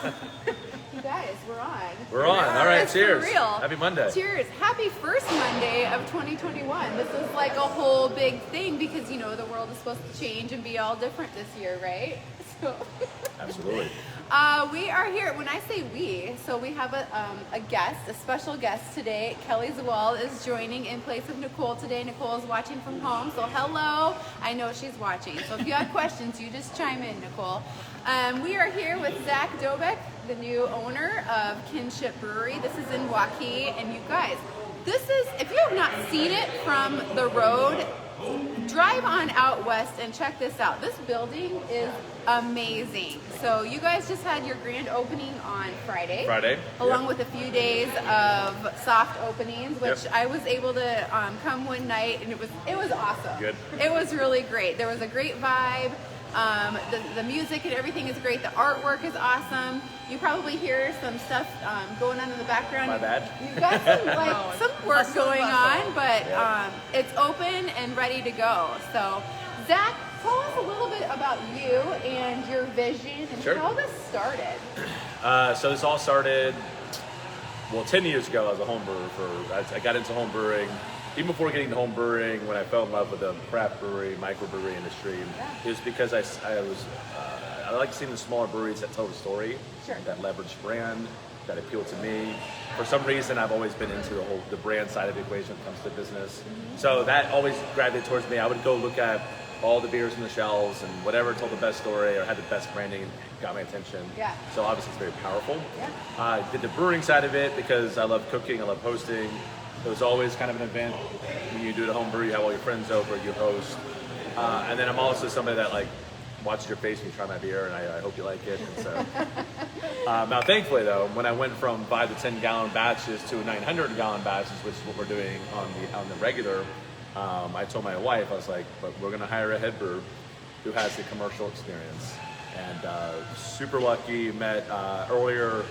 You guys, we're on. We're on. All right, It's cheers. For real. Happy Monday. Cheers. Happy first Monday of 2021. This is like a whole big thing because, you know, the world is supposed to change and be all different this year, right? So Absolutely. we are here. When I say we, so we have a guest, a special guest today. Kelly Zawal is joining in place of Nicole today. Nicole is watching from home, so hello. I know she's watching. So if you have questions, you just chime in, Nicole. We are here with Zach Dobeck, the new owner of Kinship Brewery. This is in Waukee, and you guys, this is, if you have not seen it from the road, drive on out west and check this out. This building is amazing. So you guys just had your grand opening on Friday. Along with a few days of soft openings, which I was able to come one night, and it was awesome. Good. It was really great. There was a great vibe. The music and everything is great. The artwork is awesome. You probably hear some stuff going on in the background. My bad. You've got some work going on, but it's open and ready to go. So, Zach, tell us a little bit about you and your vision and how this started. So this all started, 10 years ago. I was a home brewer. I got into home brewing. Even before getting to home brewing, when I fell in love with the craft brewery, microbrewery industry, it was because I like seeing the smaller breweries that tell the story, that leverage brand, that appeal to me. For some reason, I've always been into the brand side of the equation when it comes to business. So that always gravitated towards me. I would go look at all the beers on the shelves, and whatever told the best story or had the best branding got my attention. So obviously it's very powerful. I did the brewing side of it because I love cooking, I love hosting. It was always kind of an event. When you do the home brew, you have all your friends over, you host. And then I'm also somebody that watches your face when you try my beer, and I hope you like it. And so, now thankfully though, when I went from 5 to 10 gallon batches to 900 gallon batches, which is what we're doing on the regular, I told my wife, I was like, but we're gonna hire a head brewer who has the commercial experience. And super lucky, met earlier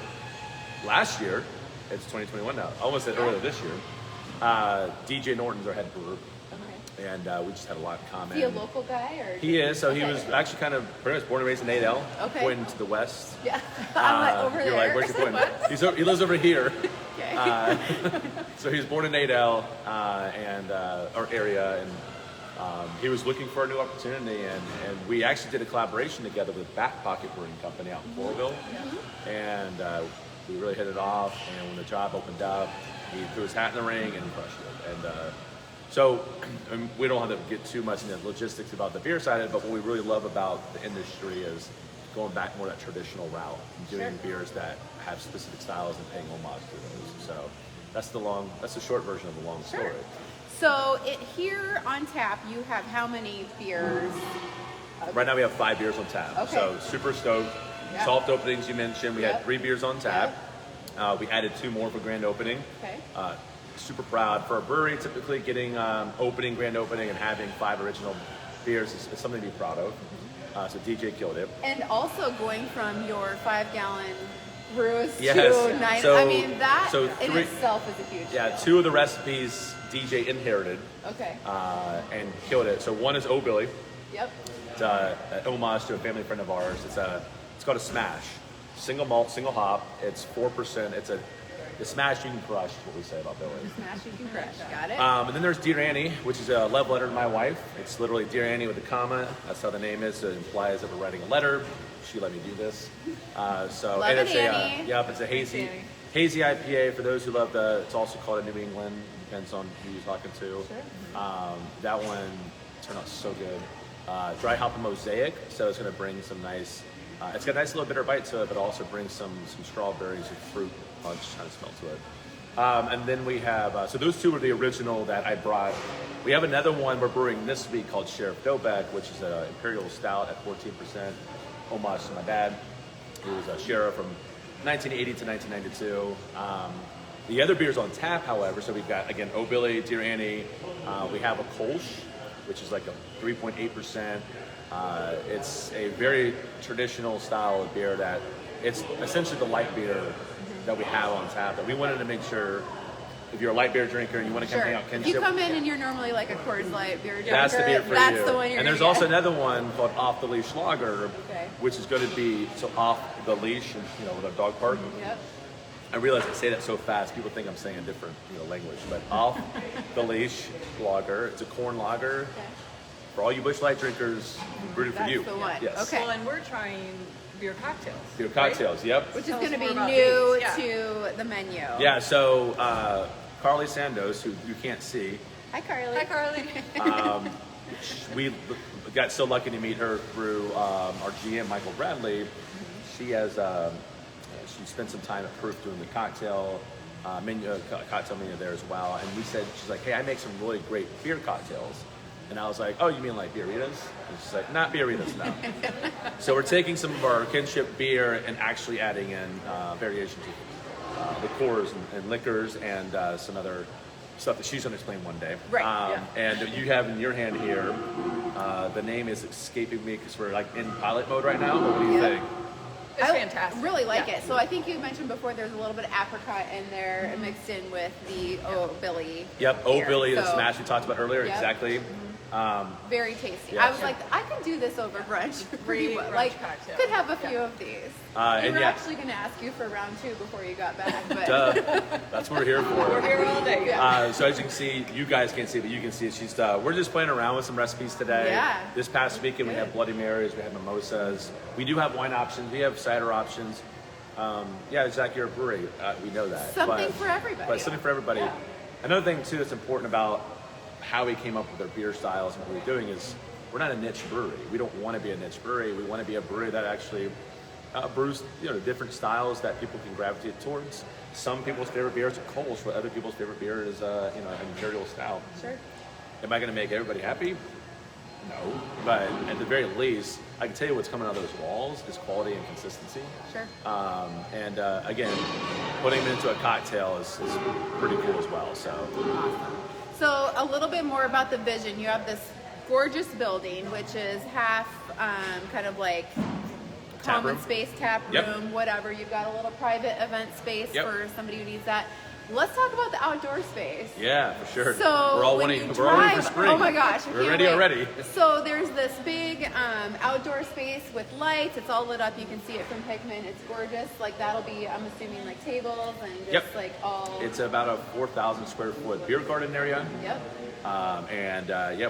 last year. It's 2021 now. I almost said earlier this year. DJ Norton's our head brewer, and we just had a lot in common. Is he a local guy? Or he is. So he was actually kind of pretty much born and raised in Adel, pointing to the west. Yeah, I'm like over there. You're like, where's he pointing? He lives over here. So he was born in Adel and our area, and he was looking for a new opportunity, and we actually did a collaboration together with Back Pocket Brewing Company out in Floraville, and we really hit it off. And when the job opened up, he threw his hat in the ring and crushed it. And so we don't have to get too much into the logistics about the beer side of it, but what we really love about the industry is going back more that traditional route and doing beers that have specific styles and paying homage to those. So that's the short version of the long story. So here on tap, you have how many beers? Right now we have 5 beers on tap. So super stoked. Soft openings you mentioned. We had 3 beers on tap. We added 2 more for grand opening. Super proud. For a brewery, typically getting grand opening and having 5 original beers is something to be proud of. So DJ killed it. And also going from your 5-gallon brews to 9. So, I mean, that in 3, itself is a huge deal. 2 of the recipes DJ inherited. And killed it. So one is O Billy. It's an homage to a family friend of ours. It's called a smash. Single malt, single hop. It's 4%. It's the smash you can crush, is what we say about Billy. Smash you can crush. Got it. And then there's Dear Annie, which is a love letter to my wife. It's literally Dear Annie with a comma. That's how the name is. It implies that we're writing a letter. She let me do this. Love and it, it's Annie. it's a hazy IPA for those who love it's also called a New England. Depends on who you're talking to. That one turned out so good. Dry hop and mosaic, so it's going to bring some nice. It's got a nice little bitter bite to it, but also brings some strawberries and fruit punch kind of smell to it. And then we have, so those 2 were the original that I brought. We have another one we're brewing this week called Sheriff Dobeck, which is an Imperial Stout at 14%, homage to my dad, who was a sheriff from 1980 to 1992. The other beers on tap, however, so we've got, again, O Billy, Dear Annie. We have a Kolsch, which is like a 3.8%. It's a very traditional style of beer that it's essentially the light beer that we have on tap. But we wanted to make sure if you're a light beer drinker and you want to come hang out If Kinship, you come in and you're normally like a Coors Light beer drinker, that's the beer for that's you. the one you're And there's gonna also get. another one called Off the Leash Lager, Okay. which is going to be off the leash, and with a dog park. Yep. I realize I say that so fast, people think I'm saying a different language, but Off the Leash Lager. It's a corn lager. Okay. For all you Busch Light drinkers, rooted for That's you. the one. Yes. Okay. Well, and we're trying beer cocktails. Beer cocktails, right? yep. Which is Tell going to us be more about new these, yeah. to the menu. Yeah, so Carly Sandos, who you can't see, Hi, Carly. Hi, Carly. we got so lucky to meet her through our GM, Michael Bradley. She has she spent some time at Proof doing the cocktail menu there as well. And she's like, hey, I make some really great beer cocktails. And I was like, oh, you mean like beeritas? And she's like, not beeritas, no. So we're taking some of our Kinship beer and actually adding in variations of liqueurs and liquors and some other stuff that she's going to explain one day. Right, And you have in your hand here, the name is escaping me because we're like in pilot mode right now. But what do you think? It's I fantastic. really like Yeah. it. So I think you mentioned before there's a little bit of apricot in there mixed in with the Billy. Yep, beer. Billy, the So, smash we talked about earlier, Yep. exactly. Very tasty. Yeah. I was like, I could do this over brunch. Great well. brunch Like, cocktail. could have a few Yeah. of these. We And were yeah. actually going to ask you for round 2 before you got back, but That's what we're here for. We're here all day. Yeah. So as you can see, you guys can't see, but you can see it. We're just playing around with some recipes today. Yeah. This past weekend we had Bloody Marys, we had mimosas. We do have wine options. We have cider options. Zach, you're a brewery. We know that. Something for everybody. But something for everybody. Yeah. Another thing too that's important about how we came up with our beer styles and what we're doing is we're not a niche brewery. We don't want to be a niche brewery. We want to be a brewery that actually brews different styles that people can gravitate towards. Some people's favorite beer is a Kolsch, but other people's favorite beer is an Imperial Stout. sure. Am I going to make everybody happy? No. But at the very least, I can tell you what's coming out of those walls is quality and consistency. Sure. Again, putting them into a cocktail is pretty cool as well. So Awesome. So a little bit more about the vision. You have this gorgeous building, which is half kind of like Tap common room. space, tap room, Yep. whatever. You've got a little private event space Yep. for somebody who needs that. Let's talk about the outdoor space. yeah, for sure. So we're all when wanting, you we're all ready for drive- spring. oh my gosh, I we're can't ready wait. already. So there's this big outdoor space with lights. It's all lit up. You can see it from Hickman. It's gorgeous. Like that'll be, I'm assuming, like tables and just Yep. like all. It's about a 4,000 square foot beer garden area. Yep.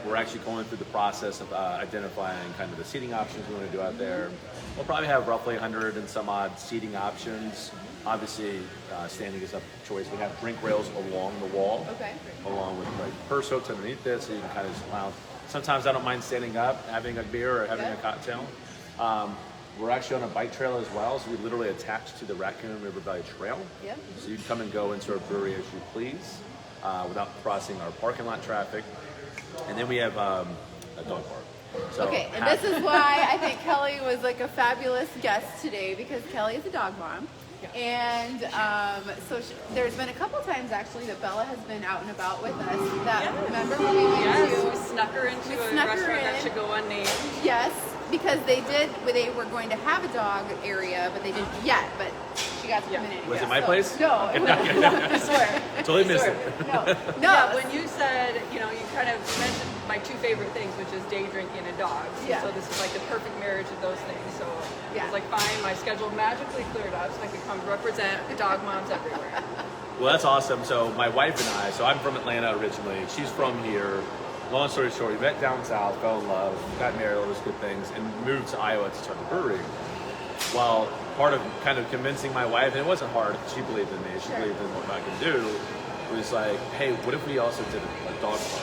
We're actually going through the process of identifying kind of the seating options we want to do out there. We'll probably have roughly 100 and some odd seating options. Obviously, standing is a choice. We have drink rails along the wall, Okay. along with like purse hooks underneath it, so you can kind of just lounge. Sometimes I don't mind standing up, having a beer or having Yeah. a cocktail. We're actually on a bike trail as well, so we literally attach to the Raccoon River Valley Trail. Yep. So you can come and go into our brewery as you please, without crossing our parking lot traffic. And then we have a dog park. So Okay, and this is why I think Kelly was like a fabulous guest today, because Kelly is a dog mom. And there's been a couple times actually that Bella has been out and about with us. That Yes. remember when we went Yes, we to? snuck her into We a snuck her restaurant that in. should go unnamed. Yes, because they were going to have a dog area, but they didn't yet. But she got to come in anyway. Was it my So- place? No, it wasn't. No, I swear. Totally missed Sorry. it. No, no. Yeah, when you said, you kind of mentioned my two favorite things, which is day drinking and dogs. Yeah. So this is like the perfect marriage of those things. So Yeah. it was like, fine, my schedule magically cleared up so I could come represent dog moms everywhere. Well, that's awesome. So my wife and I, so I'm from Atlanta originally. She's from here. Long story short, we met down south, fell in love, got married, all those good things, and moved to Iowa to start the brewery. Well, part of kind of convincing my wife, and it wasn't hard, she believed in me, she Sure. believed in what I can do, was like, hey, what if we also did a dog park?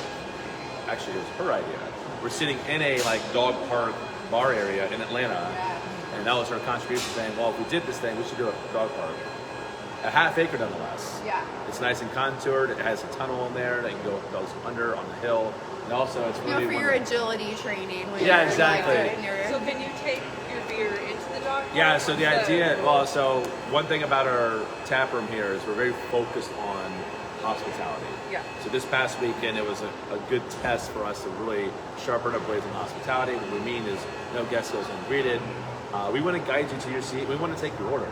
Actually, it was her idea. We're sitting in a dog park bar area in Atlanta, and that was her contribution saying, well, if we did this thing, we should do a dog park. A half acre nonetheless. Yeah. It's nice and contoured. It has a tunnel in there that you can goes under on the hill. And also it's really for your agility training. When Yeah, you're, exactly. doing your- So can you take your beer into the dog park? Yeah, so the idea, So- well, so one thing about our tap room here is we're very focused on hospitality. Yeah. So this past weekend, it was a good test for us to really sharpen our blades on hospitality. What we mean is no guest goes ungreeted. We want to guide you to your seat. We want to take your order.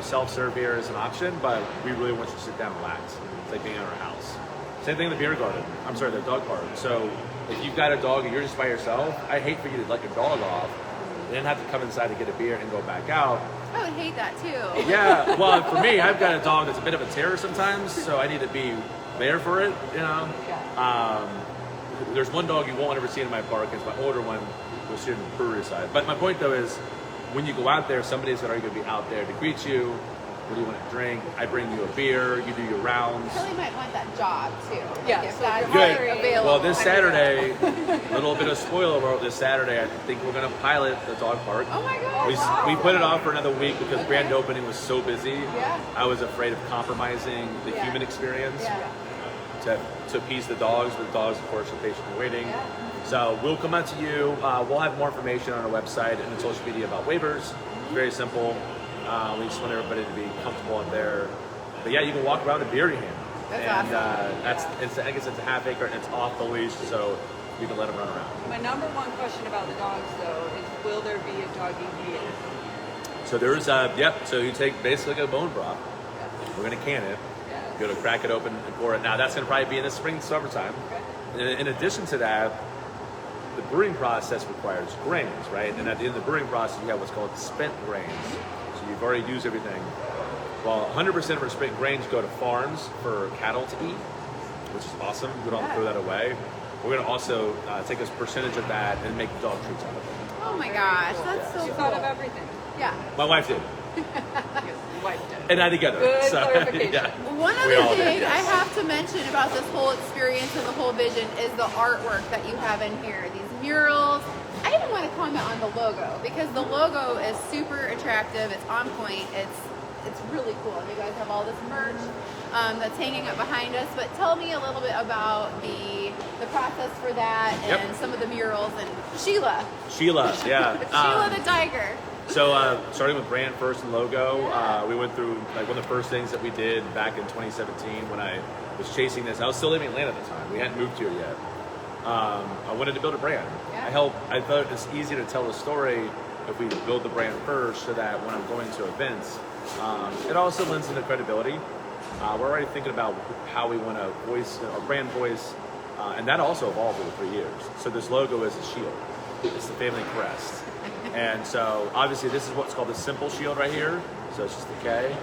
self-serve beer is an option, but we really want you to sit down and relax. It's like being in our house. Same thing in the beer garden. I'm sorry, the dog park. So if you've got a dog and you're just by yourself, I hate for you to let your dog off, and then have to come inside to get a beer and go back out. I would hate that too. Yeah, well, for me, I've got a dog that's a bit of a terror sometimes, so I need to be there for it, you know. There's one dog you won't ever see in my park. It's my older one, who's here in the brewery side. But my point, though, is when you go out there, somebody's already going to be out there to greet you. What do you want to drink? I bring you a beer. You do your rounds. Kelly might want that job too. Yeah, Like if so that's Good. available. Well, this Saturday, a little bit of spoiler alert. This Saturday, I think we're going to pilot the dog park. Oh my gosh. We put it off for another week because grand opening was so busy. Yeah. I was afraid of compromising the human experience Yeah. to appease the dogs, but the dogs, of course, are patiently waiting. Yeah. So we'll come out to you. We'll have more information on our website and on social media about waivers. It's very simple. We just want everybody to be comfortable out there. But yeah, you can walk around the beer in hand. That's awesome. I guess it's a half acre and it's off the leash, so you can let them run around. My number one question about the dogs, though, is will there be a doggy beer? So there's so you take basically a bone broth. We're gonna can it. Go to crack it open and pour it. Now that's gonna probably be in the spring, summertime. In addition to that, the brewing process requires grains, right? And at the end of the brewing process, you have what's called spent grains. So you've already used everything. Well, 100% of our spent grains go to farms for cattle to eat, which is awesome. We don't throw that away. We're gonna also take a percentage of that and make dog treats out of it. Oh my gosh, that's so You cool. thought of everything. Yeah. My wife did, Yes, wife did. and I together. Good so, clarification. yeah. One We other all did, thing yes. I have to mention about this whole experience and the whole vision is the artwork that you have in here. These murals. I even want to comment on the logo because the logo is super attractive. It's on point. It's really cool. And you guys have all this merch that's hanging up behind us. But tell me a little bit about the process for that and some of the murals and Sheila. Sheila, yeah. Sheila the tiger. So starting with brand first and logo, we went through like one of the first things that we did back in 2017 when I was chasing this. I was still living in Atlanta at the time. We hadn't moved here yet. I wanted to build a brand. Yeah. I thought it's easier to tell the story if we build the brand first, so that when I'm going to events, it also lends into credibility. We're already thinking about how we want to voice our brand voice, and that also evolved over 3 years. So this logo is a shield. It's the family crest. And so obviously this is what's called the simple shield right here. So it's just the K.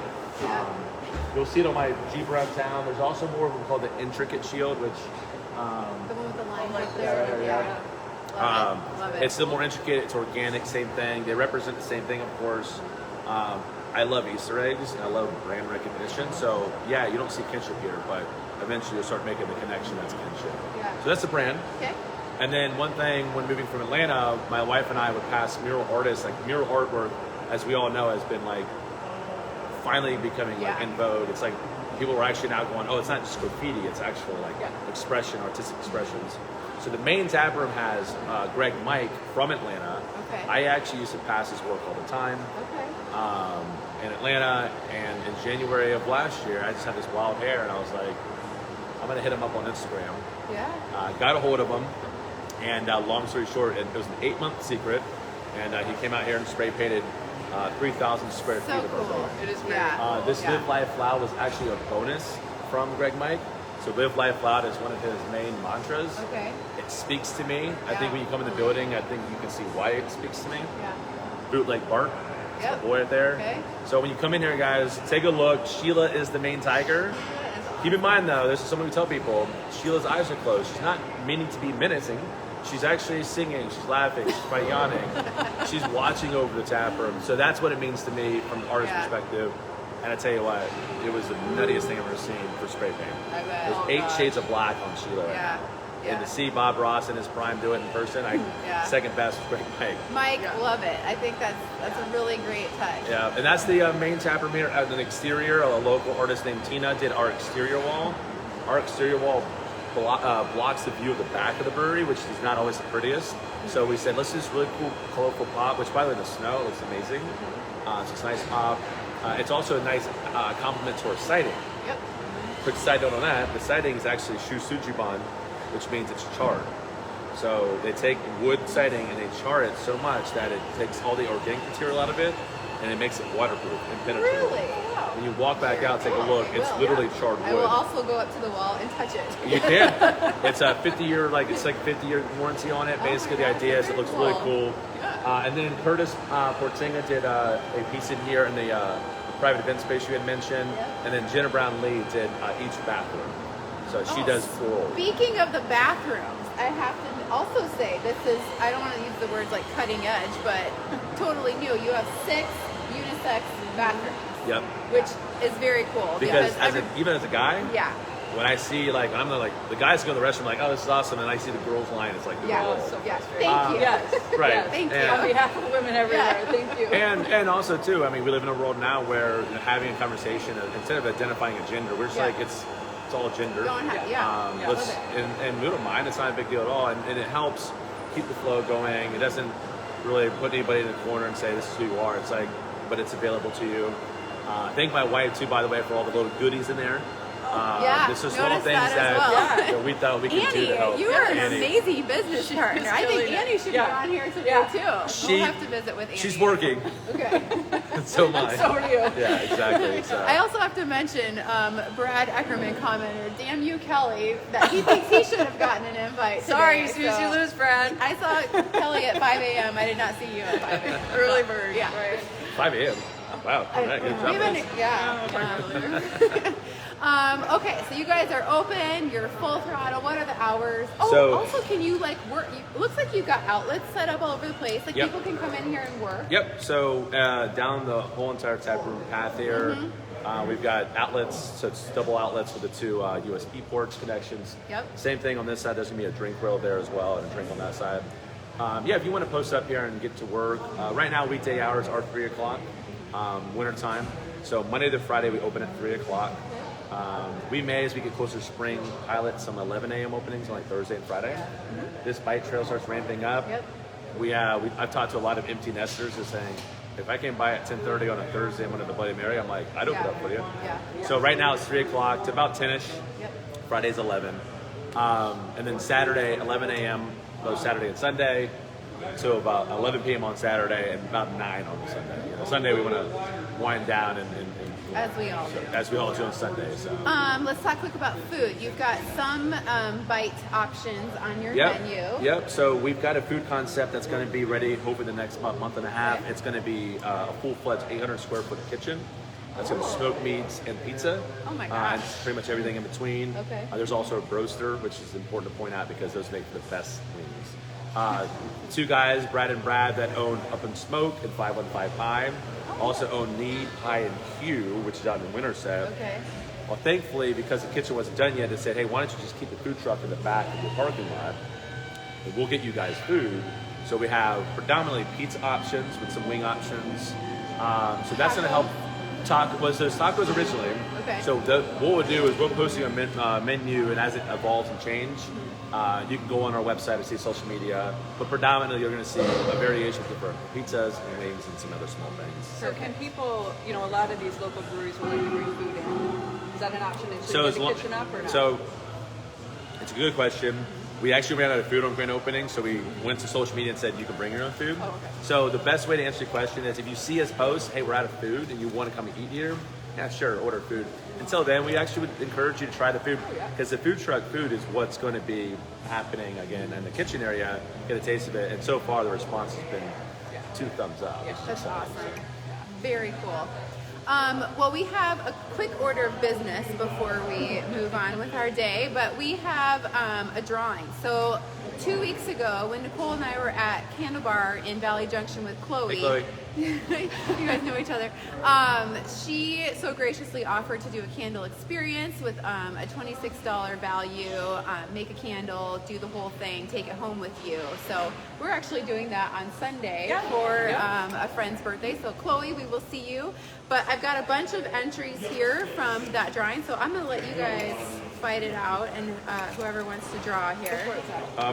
You'll see it on my Jeep around town. There's also more of them called the intricate shield, which The one with the line right there, there. yeah. Love it. It's still more intricate. It's organic. Same thing. They represent the same thing, of course. I love Easter eggs and I love brand recognition. So yeah, you don't see Kinship here, but eventually you'll start making the connection. That's Kinship. Yeah. So that's the brand. Okay. And then one thing, when moving from Atlanta, my wife and I would pass mural artists. Like mural artwork, as we all know, has been like finally becoming like in vogue. It's like people are actually now going, oh, it's not just graffiti, it's actual like expression, artistic expressions. So the main tap room has Greg Mike from Atlanta. Okay. I actually used to pass his work all the time Okay. in Atlanta. And in January of last year, I just had this wild hair, and I was like, I'm gonna hit him up on Instagram. Yeah. Got a hold of him. And long story short, it was an 8-month secret, and he came out here and spray painted 3,000 square feet So of our cool. building. It is very This Live Life Loud was actually a bonus from Greg Mike. So Live Life Loud is one of his main mantras. Okay. It speaks to me. I think when you come in the building, I think you can see why it speaks to me. Yeah. Bootleg Bart, Yep. the boy right there. Okay. So when you come in here, guys, take a look. Sheila is the main tiger. Keep in mind, though, this is something we tell people, Sheila's eyes are closed. She's not meaning to be menacing. She's actually singing, she's laughing, she's probably yawning. She's watching over the tap room. So that's what it means to me from the artist's perspective. And I tell you what, it was the nuttiest thing I've ever seen for spray paint. I bet. There's 8 shades of black on Sheila. Yeah. Yeah. And to see Bob Ross in his prime do it in person, second best was Greg Mike. Mike, love it. I think that's a really great touch. Yeah, and that's the main tap room here. At an exterior, a local artist named Tina did our exterior wall. Our exterior wall blocks the view of the back of the brewery, which is not always the prettiest. So we said, let's do this really cool, colorful pop, which by the way, the snow looks amazing. So it's a nice pop. It's also a nice complement to our siding. Yep. Quick side note on that, the siding is actually Shu Sujiban, which means it's charred. So they take wood siding and they char it so much that it takes all the organic material out of it, and it makes it waterproof, impenetrable. Really? Wow. When you walk back out, take a look. I It's will, literally yeah. charred wood. I will also go up to the wall and touch it. You can. It's a 50-year, it's like 50-year warranty on it. Oh Basically, my the gosh, idea is that's it looks very really cool. And then Curtis Portinga did a piece in here in the private event space you had mentioned. Yeah. And then Jenna Brown Lee did each bathroom. So she does floral. Speaking of the bathrooms, I have to also say this is, I don't want to use the words like cutting edge, but totally new. You have 6 unisex bathrooms. Yep. Which is very cool. Because even as a guy, yeah. when I see the guys go to the restroom, like, oh, this is awesome, and I see the girls line, it's like, Yeah. oh. So Yeah. frustrating. Thank you. Yes. Right. Yes. Thank you. On behalf of women everywhere, Yeah. thank you. And also too, I mean, we live in a world now where having a conversation instead of identifying a gender, we're just Yeah. like it's all gender. Don't have, Yeah, Let's love and we don't mind. It's not a big deal at all, and it helps keep the flow going. It doesn't really put anybody in the corner and say this is who you are. It's like, but it's available to you. Thank my wife too, by the way, for all the little goodies in there. Yeah, There's just little noticed things that as that well. you know, we thought we could do Annie, to help. you are an Annie. amazing business partner. I think killing it. Annie should Yeah. be on here today Yeah. too. She- We'll have to visit with Annie. She's working, Okay. so am I. So are you. Yeah, exactly. So. I also have to mention Brad Eckerman commented, "Damn you, Kelly," that he thinks he should have gotten an invite. Sorry, you today, snooze, so- you lose, Brad. I saw Kelly at 5 a.m. I did not see you at 5 a.m. Early bird. Yeah. Right. 5 a.m. Wow, good job. We've been- guys. yeah. Okay, so you guys are open. You're full throttle. What are the hours? Oh, So- also, can you like work? It looks like you've got outlets set up all over the place. Like Yep. people can come in here and work. Yep. So down the whole entire tap room path here, we've got outlets. So it's double outlets with the 2 USB ports connections. Yep. Same thing on this side. There's gonna be a drink rail there as well, and a drink on that side. Yeah, if you want to post up here and get to work, right now weekday hours are 3 o'clock, winter time. So Monday to Friday we open at 3 o'clock. We may, as we get closer to spring, pilot some 11 a.m. openings on like Thursday and Friday. This bike trail starts ramping up. Yep. I've talked to a lot of empty nesters who are saying, if I came by at 10:30 on a Thursday and went to the Bloody Mary, I'm like, I'd open Yeah. up for you. Yeah. So right now it's 3 o'clock to about 10ish. Yep. Friday's 11. And then Saturday, 11 a.m., both Saturday and Sunday, to about 11 p.m. on Saturday and about 9 on Sunday. You know, Sunday we want to wind down and As we all do. as we all do on Sunday. So. Let's talk quick about food. You've got some bite options on your menu. Yep. So we've got a food concept that's going to be ready hopefully the next month and a half. Okay. It's going to be a full-fledged 800 square foot kitchen. That's going to smoke meats and pizza. Oh my And gosh. pretty much everything in between. Okay. There's also a broaster, which is important to point out because those make the best wings. 2 guys, Brad and Brad, that own Up and Smoke and 515 Pie. Also own Need, Pie, and Q, which is out in Winterset. Okay. Well, thankfully, because the kitchen wasn't done yet, they said, hey, why don't you just keep the food truck in the back of your parking lot, and we'll get you guys food. So we have predominantly pizza options with some wing options. So that's going to help. Those tacos originally. Okay. So what we'll do is we're posting a menu, and as it evolves and change, you can go on our website and see social media. But predominantly, you're going to see a variation of different pizzas and wings and some other small things. So can people, a lot of these local breweries will let you bring food in. Is that an option? Should So you as get long, the kitchen up or not? so it's a good question. We actually ran out of food on grand opening, so we went to social media and said you can bring your own food. Oh, okay. So the best way to answer your question is if you see us post, hey, we're out of food, and you want to come and eat here, yeah, sure, order food. Until then, we actually would encourage you to try the food because the food truck food is what's going to be happening again in the kitchen area. Get a taste of it, and so far the response has been 2 thumbs up. Yeah. That's awesome. Very cool. Well, we have a quick order of business before we move on with our day, but we have a drawing. So 2 weeks ago, when Nicole and I were at Candle Bar in Valley Junction with Chloe, Hey, Chloe. you guys know each other. She so graciously offered to do a candle experience with a $26 value, make a candle, do the whole thing, take it home with you. So we're actually doing that on Sunday for a friend's birthday. So Chloe, we will see you. But I've got a bunch of entries here from that drawing, so I'm going to let you guys fight it out, and whoever wants to draw here. All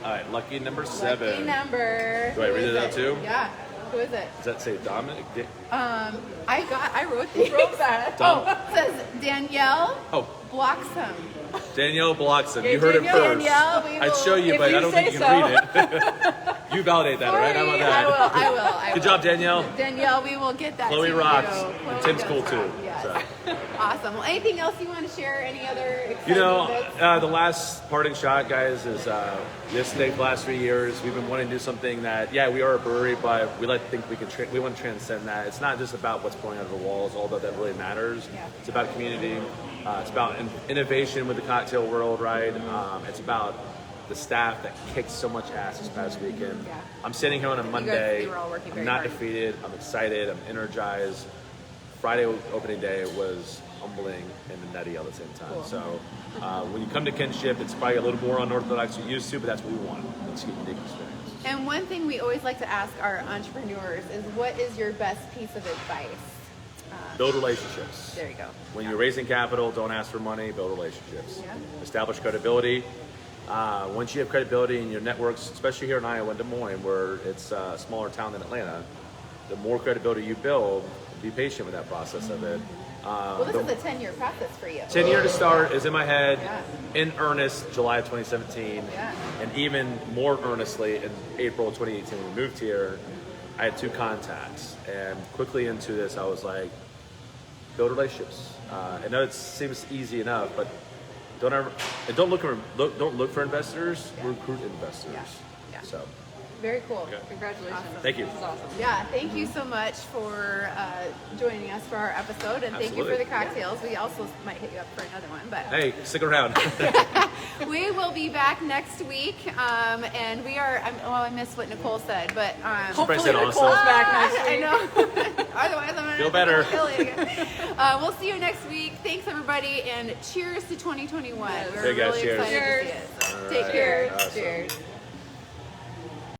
right, lucky number 7. Lucky number. Do I Who read is it out too? Yeah. Who is it? Does that say Dominic? I wrote these. Wrote that. Dom- It says Danielle Oh, Bloxham. Danielle Bloxham. Hey, You heard Danielle. it first. Danielle, we I'd will- show you, if but you I don't say think you can so. read it. You validate that, right? How about Sorry, that? I will. Good job, Danielle. Danielle, we will get that Chloe to rocks. you. And Chloe Tim's does cool rock, too. Yes. So. Awesome. Well, anything else you want to share? Any other exciting You know, bits? the last parting shot, guys, is this thing for the last 3 years. We've been wanting to do something that, yeah, we are a brewery, but we like to think we can. We want to transcend that. It's not just about what's going on the walls, although that really matters. Yeah. It's about community. It's about innovation with the cocktail world, right? It's about the staff that kicked so much ass this past weekend. Yeah. I'm sitting here on a Monday. they were all working I'm very not hard. defeated. I'm excited. I'm energized. Friday opening day was humbling and nutty all at the same time. Cool. So when you come to Kinship, it's probably a little more unorthodox than you used to, but that's what we want. Let's get unique experience. And one thing we always like to ask our entrepreneurs is, what is your best piece of advice? Build relationships. There you go. When you're raising capital, don't ask for money, build relationships. Yeah. Establish credibility. Once you have credibility in your networks, especially here in Iowa and Des Moines, where it's a smaller town than Atlanta, the more credibility you build, be patient with that process of it. Well, this is a 10-year process for you. 10 year to start is in my head, Yeah. in earnest, July of 2017, Yeah. and even more earnestly in April of 2018 when we moved here. I had 2 contacts, and quickly into this, I was like, build relationships. I know it seems easy enough, but don't look for investors. Yeah. Recruit investors. Yeah. Yeah. So Very cool. Okay. Congratulations. Thank you. This is awesome. Yeah, thank you so much for joining us for our episode, and thank you for Absolutely. the cocktails. We also might hit you up for another one, but hey, stick around. we will be back next week. And we are. I missed what Nicole said, but Probably Hopefully said Nicole's awesome. back next I week. know. Otherwise, I'm gonna Feel better. kill it again. We'll see you next week. Thanks, everybody, and cheers to 2021. Yes. We're Hey, guys, really cheers. excited to see it. So, take right. care. Awesome. Cheers.